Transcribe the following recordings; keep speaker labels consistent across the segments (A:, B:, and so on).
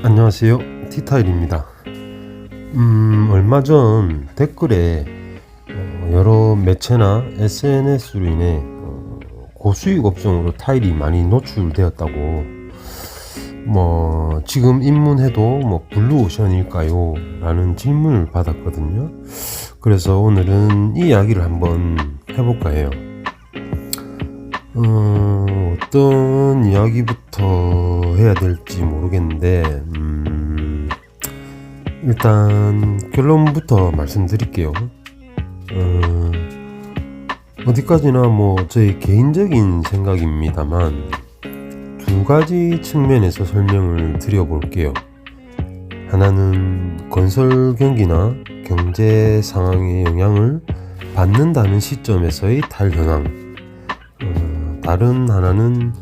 A: 안녕하세요, 티타일입니다. 얼마 전 댓글에 여러 매체나 SNS로 인해 고수익 업종으로 타일이 많이 노출되었다고, 지금 입문해도 블루오션일까요? 라는 질문을 받았거든요. 그래서 오늘은 이 이야기를 한번 해볼까 해요. 어떤 이야기부터 해야 될지 모르겠는데, 일단 결론부터 말씀드릴게요. 어디까지나 저의 개인적인 생각입니다만 두 가지 측면에서 설명을 드려볼게요. 하나는 건설 경기나 경제 상황의 영향을 받는다는 시점에서의 타일 현황, 다른 하나는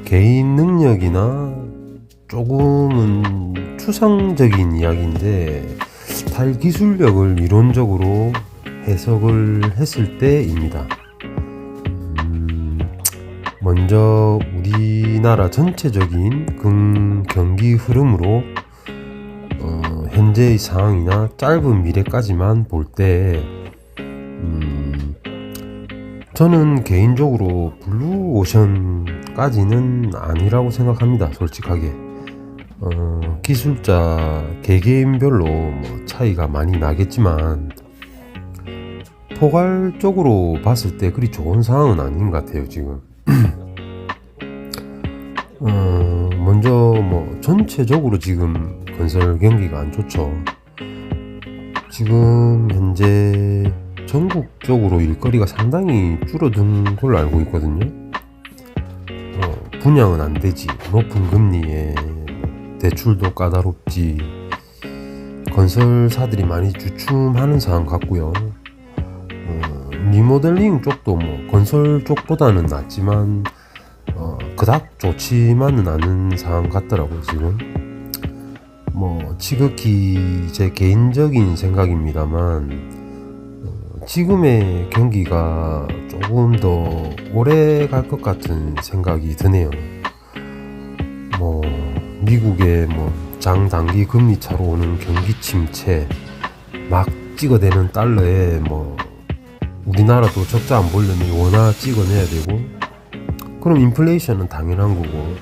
A: 개인 능력이나 조금은 추상적인 이야기인데 타일 기술력을 이론적으로 해석을 했을 때입니다. 먼저 우리나라 전체적인 경기 흐름으로 현재의 상황이나 짧은 미래까지만 볼 때 저는 개인적으로 블루오션까지는 아니라고 생각합니다. 솔직하게 기술자 개개인별로 차이가 많이 나겠지만 포괄적으로 봤을 때 그리 좋은 상황은 아닌 것 같아요. 지금 먼저 전체적으로 지금 건설 경기가 안 좋죠. 지금 현재 전국적으로 일거리가 상당히 줄어든 걸로 알고 있거든요. 분양은 안 되지, 높은 금리에 대출도 까다롭지, 건설사들이 많이 주춤하는 상황 같고요. 리모델링 쪽도 건설 쪽보다는 낫지만 그닥 좋지만은 않은 상황 같더라고요. 지금 지극히 제 개인적인 생각입니다만 지금의 경기가 조금 더 오래 갈 것 같은 생각이 드네요. 미국의 장단기 금리 차로 오는 경기 침체, 막 찍어대는 달러에 우리나라도 적자 안 보려면 원화 찍어내야 되고, 그럼 인플레이션은 당연한 거고,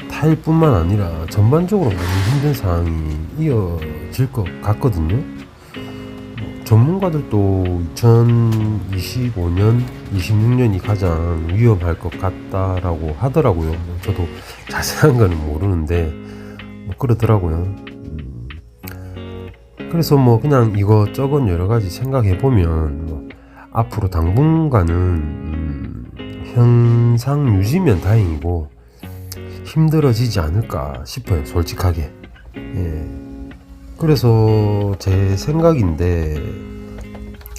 A: 타일뿐만 아니라 전반적으로 많이 힘든 상황이 이어질 것 같거든요. 전문가들도 2025년, 26년이 가장 위험할 것 같다라고 하더라고요. 저도 자세한 거는 모르는데 그러더라고요. 그래서 그냥 이것저것 여러 가지 생각해 보면 앞으로 당분간은 현상 유지면 다행이고 힘들어지지 않을까 싶어요, 솔직하게. 그래서 제 생각인데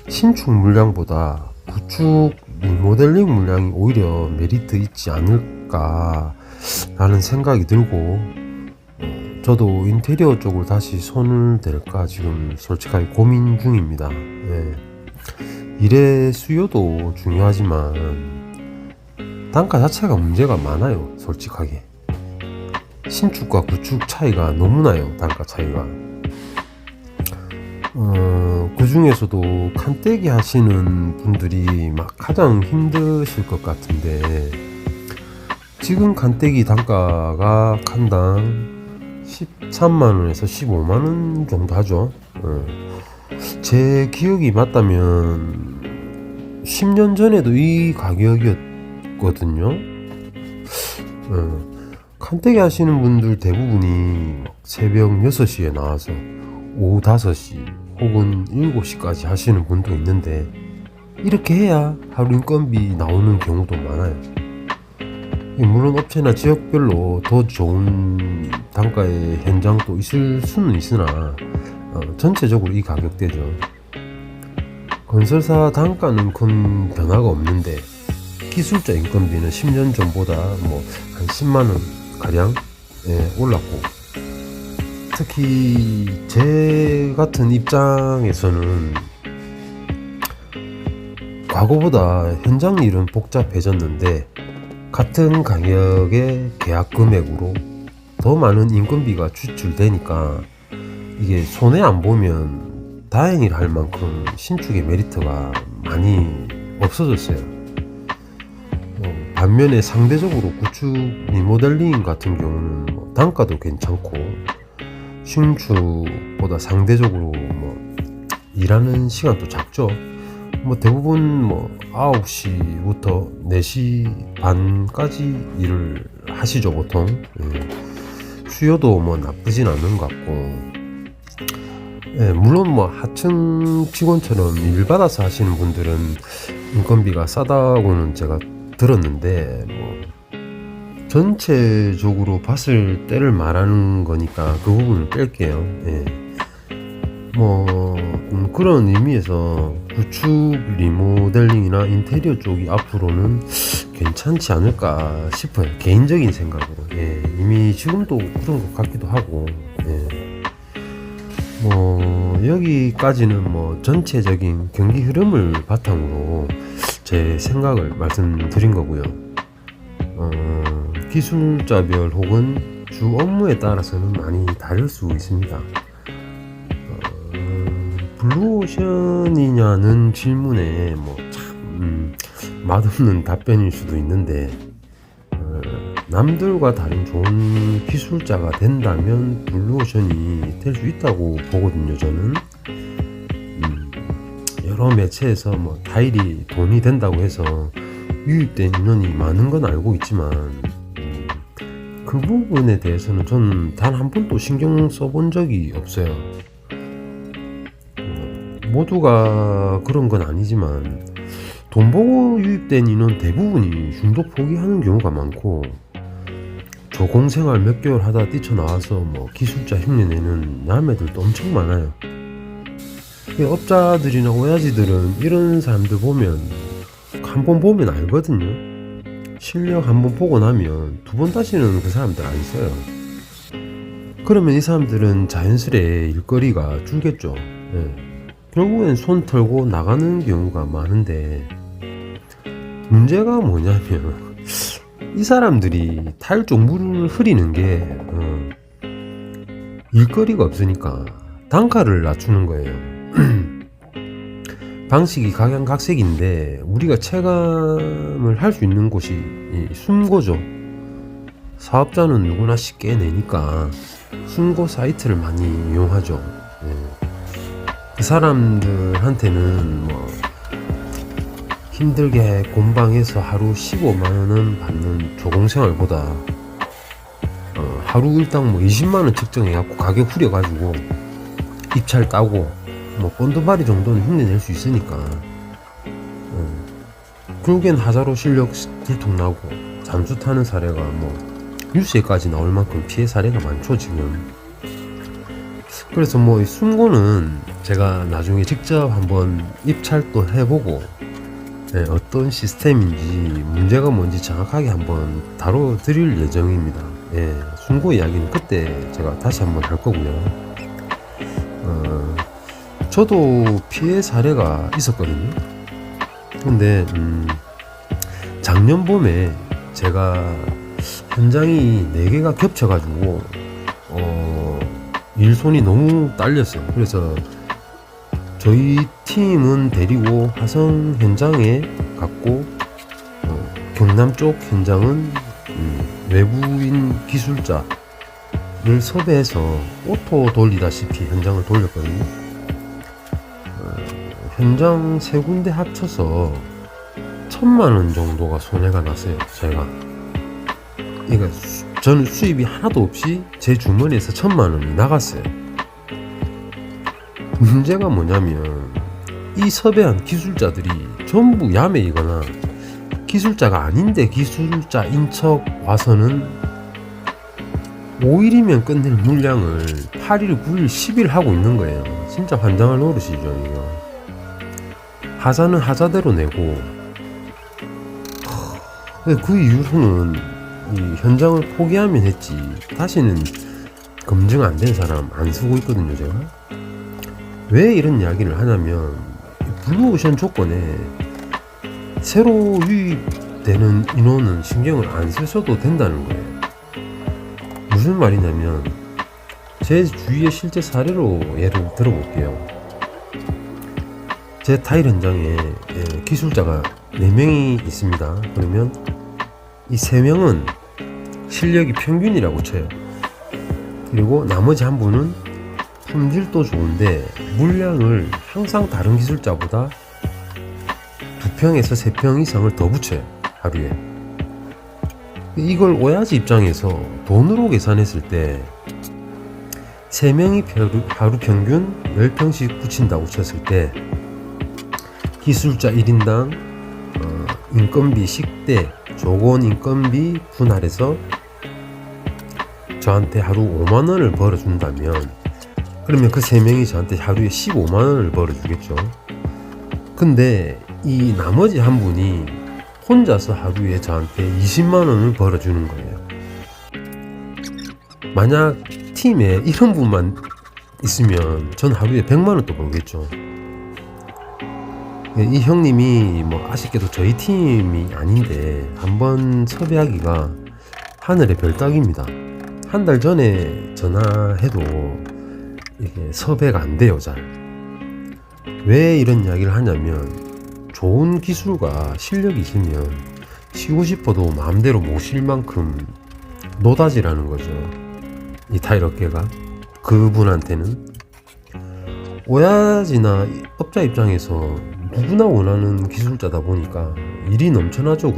A: 신축 물량보다 구축 리모델링 물량이 오히려 메리트 있지 않을까 라는 생각이 들고, 저도 인테리어 쪽으로 다시 손을 댈까 지금 솔직하게 고민 중입니다. 일의 수요도 중요하지만 단가 자체가 문제가 많아요. 솔직하게 신축과 구축 차이가 너무 나요. 단가 차이가. 그 중에서도 칸떼기 하시는 분들이 가장 힘드실 것 같은데, 지금 칸떼기 단가가 칸당 13만원에서 15만원 정도 하죠. 제 기억이 맞다면 10년 전에도 이 가격이었거든요. 칸떼기 하시는 분들 대부분이 새벽 6시에 나와서 오후 5시 혹은 7시까지 하시는 분도 있는데, 이렇게 해야 하루 인건비 나오는 경우도 많아요. 물론 업체나 지역별로 더 좋은 단가의 현장도 있을 수는 있으나 전체적으로 이 가격대죠. 건설사 단가는 큰 변화가 없는데 기술자 인건비는 10년 전보다 한 10만원 가량 올랐고, 특히 제 같은 입장에서는 과거보다 현장 일은 복잡해졌는데 같은 가격의 계약 금액으로 더 많은 인건비가 추출되니까 이게 손해 안 보면 다행이라 할 만큼 신축의 메리트가 많이 없어졌어요. 반면에 상대적으로 구축 리모델링 같은 경우는 단가도 괜찮고 신축보다 상대적으로 일하는 시간도 작죠. 대부분 9시부터 4시 반까지 일을 하시죠, 보통. 수요도 나쁘진 않은 것 같고. 물론 하층 직원처럼 일 받아서 하시는 분들은 인건비가 싸다고는 제가 들었는데, 전체적으로 봤을 때를 말하는 거니까 그 부분을 뺄게요. 그런 의미에서 구축 리모델링이나 인테리어 쪽이 앞으로는 괜찮지 않을까 싶어요. 개인적인 생각으로. 이미 지금도 그런 것 같기도 하고. 여기까지는 전체적인 경기 흐름을 바탕으로 제 생각을 말씀드린 거고요. 기술자별 혹은 주 업무에 따라서는 많이 다를 수 있습니다. 블루오션이냐는 질문에 참 맛없는 답변일 수도 있는데, 남들과 다른 좋은 기술자가 된다면 블루오션이 될 수 있다고 보거든요, 저는. 여러 매체에서 타일이 돈이 된다고 해서 유입된 인원이 많은 건 알고 있지만, 그 부분에 대해서는 저는 단 한 번도 신경 써본 적이 없어요. 모두가 그런 건 아니지만 돈 보고 유입된 인원 대부분이 중도 포기하는 경우가 많고, 조공생활 몇 개월 하다 뛰쳐나와서 기술자 흉내내는 남애들도 엄청 많아요. 업자들이나 오야지들은 이런 사람들 보면 한 번 보면 알거든요. 실력 한 번 보고 나면 두 번 다시는 그 사람들 안 써요. 그러면 이 사람들은 자연스레 일거리가 줄겠죠. 결국엔 손 털고 나가는 경우가 많은데, 문제가 뭐냐면 이 사람들이 타일 쪽 물을 흐리는 게 일거리가 없으니까 단가를 낮추는 거예요. 방식이 각양각색인데 우리가 체감을 할 수 있는 곳이 숨고죠. 사업자는 누구나 쉽게 내니까 숨고 사이트를 많이 이용하죠. 그 사람들한테는 힘들게 곤방에서 하루 15만원 받는 조공생활보다 하루 일당 20만원 측정해갖고 가격 후려가지고 입찰 따고 본드바리 정도는 흉내낼 수 있으니까 결국엔 하자로 실력 들통나고 잠수 타는 사례가 뉴스에까지 나올 만큼 피해 사례가 많죠, 지금. 그래서 이 숨고는 제가 나중에 직접 한번 입찰도 해보고 어떤 시스템인지 문제가 뭔지 정확하게 한번 다뤄드릴 예정입니다. 숨고 이야기는 그때 제가 다시 한번 할 거고요. 저도 피해 사례가 있었거든요. 근데 작년 봄에 제가 현장이 4개가 겹쳐가지고 일손이 너무 딸렸어요. 그래서 저희 팀은 데리고 화성 현장에 갔고, 경남 쪽 현장은 외부인 기술자를 섭외해서 오토 돌리다시피 현장을 돌렸거든요. 현장 3군데 합쳐서 1,000만원 정도가 손해가 났어요, 제가. 그러니까 저는 수입이 하나도 없이 제 주머니에서 1,000만원이 나갔어요. 문제가 뭐냐면 이 섭외한 기술자들이 전부 야매이거나 기술자가 아닌데 기술자인 척 와서는 5일이면 끝낼 물량을 8일, 9일, 10일 하고 있는 거예요. 진짜 환장할 노릇이죠, 이거. 하자는 하자대로 내고, 그 이후로는 이 현장을 포기하면 했지 다시는 검증 안 된 사람 안 쓰고 있거든요, 제가. 왜 이런 이야기를 하냐면 블루오션 조건에 새로 유입 되는 인원은 신경을 안 쓰셔도 된다는 거예요. 무슨 말이냐면 제 주위의 실제 사례로 예를 들어볼게요. 제 타일 현장에 기술자가 4명이 있습니다. 그러면 이 3명은 실력이 평균이라고 쳐요. 그리고 나머지 한 분은 품질도 좋은데 물량을 항상 다른 기술자보다 2평에서 3평 이상을 더 붙여요. 하루에. 이걸 오야지 입장에서 돈으로 계산했을 때 3명이 하루 평균 10평씩 붙인다고 쳤을 때 기술자 1인당 인건비 식대 조건 인건비 분할해서 저한테 하루 5만원을 벌어준다면 그러면 그 3명이 저한테 하루에 15만원을 벌어주겠죠. 근데 이 나머지 한 분이 혼자서 하루에 저한테 20만원을 벌어주는 거예요. 만약 팀에 이런 분만 있으면 전 하루에 100만원 또 벌겠죠. 이 형님이 뭐 아쉽게도 저희 팀이 아닌데 한번 섭외하기가 하늘의 별 따기입니다. 한 달 전에 전화해도 이게 섭외가 안 돼요. 잘. 왜 이런 이야기를 하냐면 좋은 기술과 실력이 있으면 쉬고 싶어도 마음대로 못 쉴 만큼 노다지라는 거죠. 이 타일 업계가 그분한테는 오야지나 업자 입장에서 누구나 원하는 기술자다 보니까 일이 넘쳐나죠.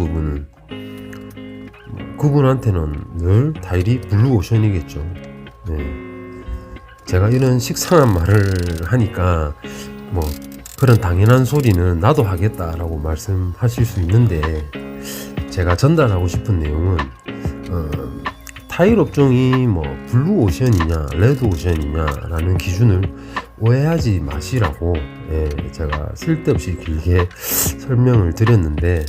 A: 그분한테는 늘 타일이 블루오션이겠죠. 네. 제가 이런 식상한 말을 하니까 뭐 그런 당연한 소리는 나도 하겠다라고 말씀하실 수 있는데 제가 전달하고 싶은 내용은 타일 업종이 뭐 블루오션이냐 레드오션이냐라는 기준을 오해하지 마시라고 제가 쓸데없이 길게 설명을 드렸는데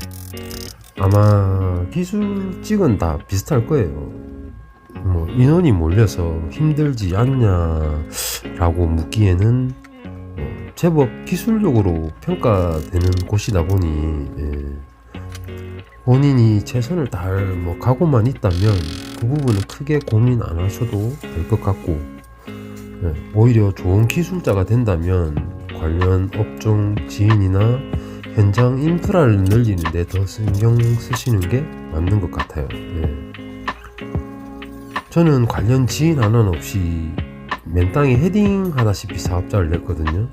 A: 아마 기술직은 다 비슷할 거예요. 뭐 인원이 몰려서 힘들지 않냐라고 묻기에는 제법 기술력으로 평가되는 곳이다 보니 본인이 최선을 다할 뭐 각오만 있다면 그 부분은 크게 고민 안 하셔도 될 것 같고 오히려 좋은 기술자가 된다면 관련 업종 지인이나 현장 인프라를 늘리는 데 더 신경 쓰시는 게 맞는 것 같아요. 저는 관련 지인 하나는 없이 맨땅에 헤딩 하다시피 사업자를 냈거든요.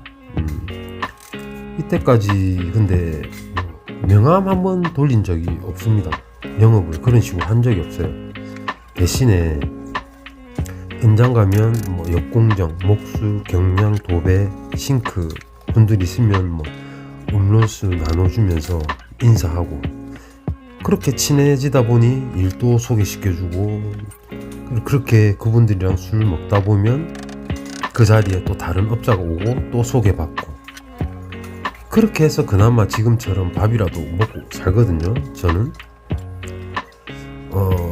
A: 이때까지 근데 명함 한번 돌린 적이 없습니다. 영업을 그런 식으로 한 적이 없어요. 대신에 현장 가면 뭐 역공정, 목수, 경량, 도배, 싱크 분들 있으면 뭐 음료수 나눠주면서 인사하고 그렇게 친해지다 보니 일도 소개시켜주고 그렇게 그분들이랑 술 먹다 보면 그 자리에 또 다른 업자가 오고 또 소개받고 그렇게 해서 그나마 지금처럼 밥이라도 먹고 살거든요.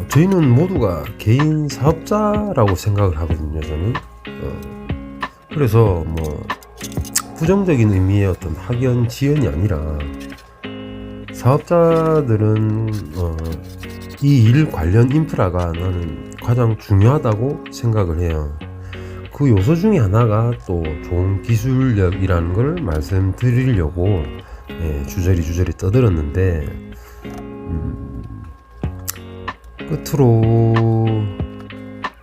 A: 저희는 모두가 개인 사업자라고 생각을 하거든요. 저는 그래서 뭐 부정적인 의미의 어떤 학연 지연이 아니라 사업자들은 이 일 관련 인프라가 나는 가장 중요하다고 생각을 해요. 그 요소 중에 하나가 또 좋은 기술력이라는 걸 말씀드리려고 주저리 떠들었는데 끝으로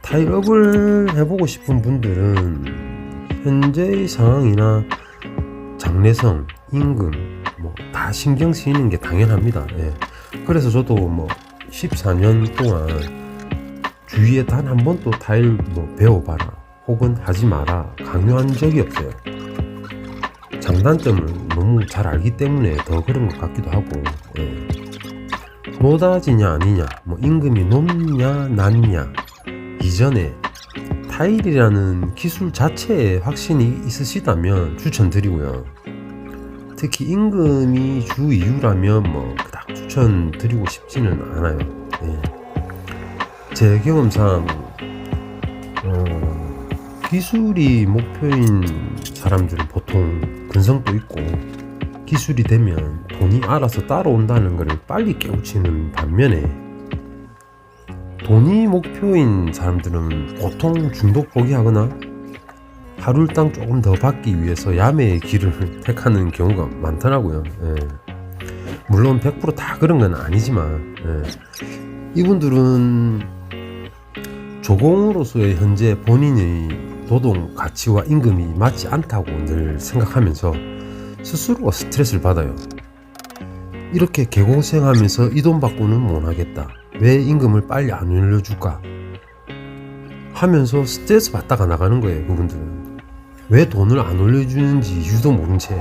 A: 타일업을 해보고 싶은 분들은 현재의 상황이나 장래성, 임금 뭐 다 신경 쓰이는 게 당연합니다. 그래서 저도 뭐 14년 동안 주위에 단 한 번도 타일 뭐 배워봐라 혹은 하지 마라 강요한 적이 없어요. 장단점을 너무 잘 알기 때문에 더 그런 것 같기도 하고 노다지냐 아니냐 뭐 임금이 높냐 낮냐 이전에 타일이라는 기술 자체에 확신이 있으시다면 추천드리고요. 특히 임금이 주 이유라면 뭐 그닥 추천드리고 싶지는 않아요. 제 경험상 기술이 목표인 사람들은 보통 근성도 있고 기술이 되면 돈이 알아서 따라온다는 것을 빨리 깨우치는 반면에, 돈이 목표인 사람들은 보통 중독 포기하거나 하루 일당 조금 더 받기 위해서 야매의 길을 택하는 경우가 많더라고요. 예. 물론 100% 다 그런 건 아니지만, 이분들은 조공으로서의 현재 본인의 노동 가치와 임금이 맞지 않다고 늘 생각하면서 스스로가 스트레스를 받아요. 이렇게 개고생하면서 이 돈 받고는 못하겠다, 왜 임금을 빨리 안 올려줄까 하면서 스트레스 받다가 나가는 거예요. 그분들은 왜 돈을 안 올려주는지 이유도 모른 채.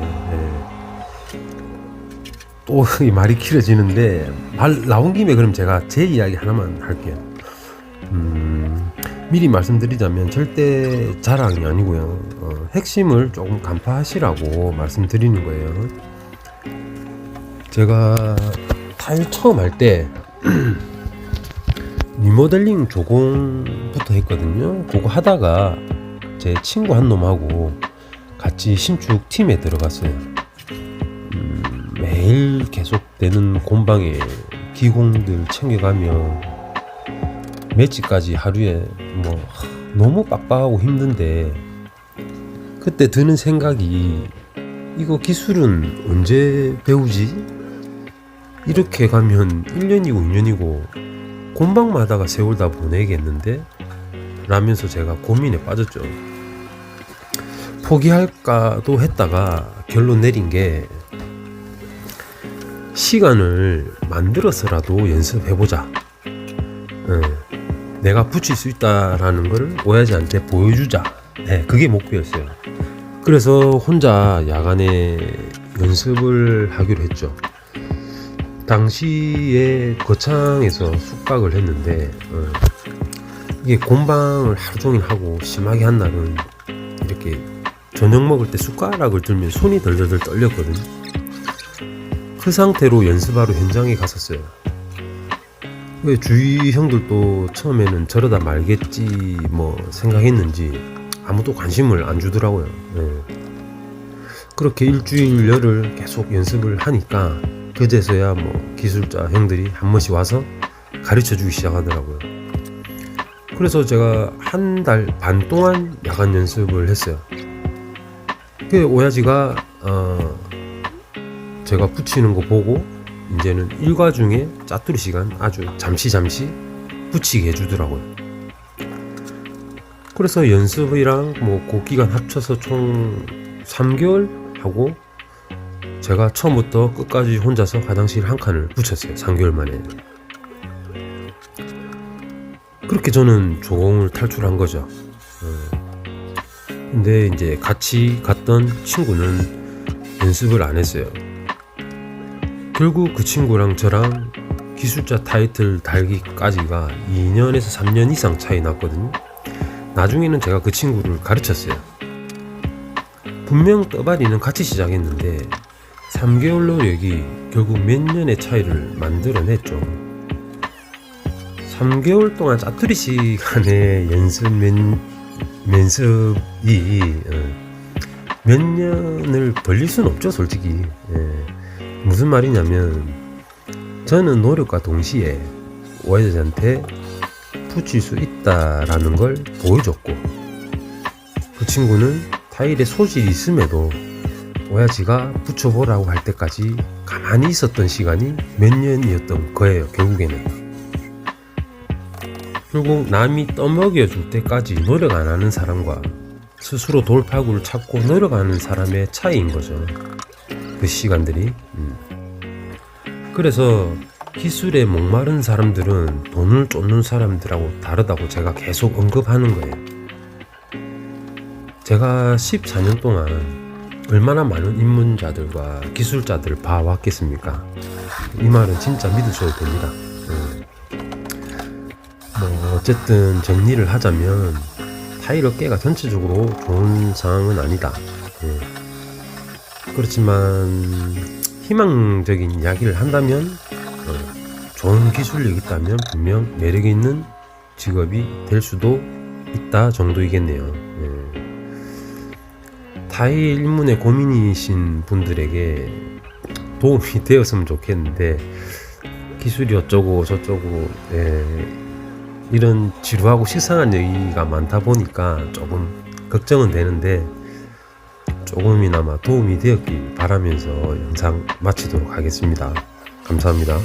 A: 또 이 말이 길어지는데, 말 나온 김에 그럼 제가 제 이야기 하나만 할게요. 미리 말씀드리자면 절대 자랑이 아니고요. 핵심을 조금 간파하시라고 말씀드리는 거예요. 제가 타일 처음 할 때 리모델링 조공부터 했거든요. 그거 하다가 제 친구 한 놈하고 같이 신축 팀에 들어갔어요. 매일 계속되는 곤방에 기공들 챙겨가며 매치까지 하루에 너무 빡빡하고 힘든데, 그때 드는 생각이, 이거 기술은 언제 배우지? 이렇게 가면 1년이고 2년이고 곤방마다가 세월 다 보내겠는데? 라면서 제가 고민에 빠졌죠. 포기할까도 했다가 결론 내린 게, 시간을 만들어서라도 연습해보자. 내가 붙일 수 있다라는 걸 오야지한테 보여주자. 그게 목표였어요. 그래서 혼자 야간에 연습을 하기로 했죠. 당시에 거창에서 숙박을 했는데, 이게 곤방을 하루 종일 하고 심하게 한 날은 이렇게 저녁 먹을 때 숟가락을 들면 손이 덜덜덜 떨렸거든요. 그 상태로 연습하러 현장에 갔었어요. 왜 주위 형들도 처음에는 저러다 말겠지 생각했는지 아무도 관심을 안 주더라고요. 그렇게 일주일 열흘 계속 연습을 하니까 그제서야 기술자 형들이 한 번씩 와서 가르쳐 주기 시작하더라고요. 그래서 제가 한 달 반 동안 야간 연습을 했어요. 그 오야지가 제가 붙이는 거 보고 이제는 일과 중에 짜투리 시간 아주 잠시 붙이게 해주더라고요. 그래서 연습이랑 그 기간 합쳐서 총 3개월 하고, 제가 처음부터 끝까지 혼자서 화장실 한 칸을 붙였어요. 3개월 만에. 그렇게 저는 조공을 탈출한 거죠. 근데 이제 같이 갔던 친구는 연습을 안 했어요. 결국 그 친구랑 저랑 기술자 타이틀 달기까지가 2년에서 3년 이상 차이 났거든요. 나중에는 제가 그 친구를 가르쳤어요. 분명 떠바리는 같이 시작했는데 3개월 노력이 결국 몇 년의 차이를 만들어냈죠. 3개월 동안 짜투리 시간에 연습이 몇 년을 벌릴 수는 없죠, 솔직히. 무슨 말이냐면, 저는 노력과 동시에 오야지한테 붙일 수 있다라는 걸 보여줬고, 그 친구는 타일에 소질이 있음에도 오야지가 붙여보라고 할 때까지 가만히 있었던 시간이 몇 년이었던 거예요. 결국 남이 떠먹여줄 때까지 노력 안 하는 사람과 스스로 돌파구를 찾고 노력하는 사람의 차이인 거죠, 그 시간들이. 그래서 기술에 목마른 사람들은 돈을 쫓는 사람들하고 다르다고 제가 계속 언급하는 거예요. 제가 14년 동안 얼마나 많은 입문자들과 기술자들을 봐왔겠습니까? 이 말은 진짜 믿으셔도 됩니다. 어쨌든 정리를 하자면 타일 업계가 전체적으로 좋은 상황은 아니다. 그렇지만 희망적인 이야기를 한다면, 좋은 기술력이 있다면 분명 매력이 있는 직업이 될 수도 있다 정도이겠네요. 타일 입문에 고민이신 분들에게 도움이 되었으면 좋겠는데 기술이 어쩌고 저쩌고 이런 지루하고 식상한 얘기가 많다 보니까 조금 걱정은 되는데 조금이나마 도움이 되었길 바라면서 영상 마치도록 하겠습니다. 감사합니다.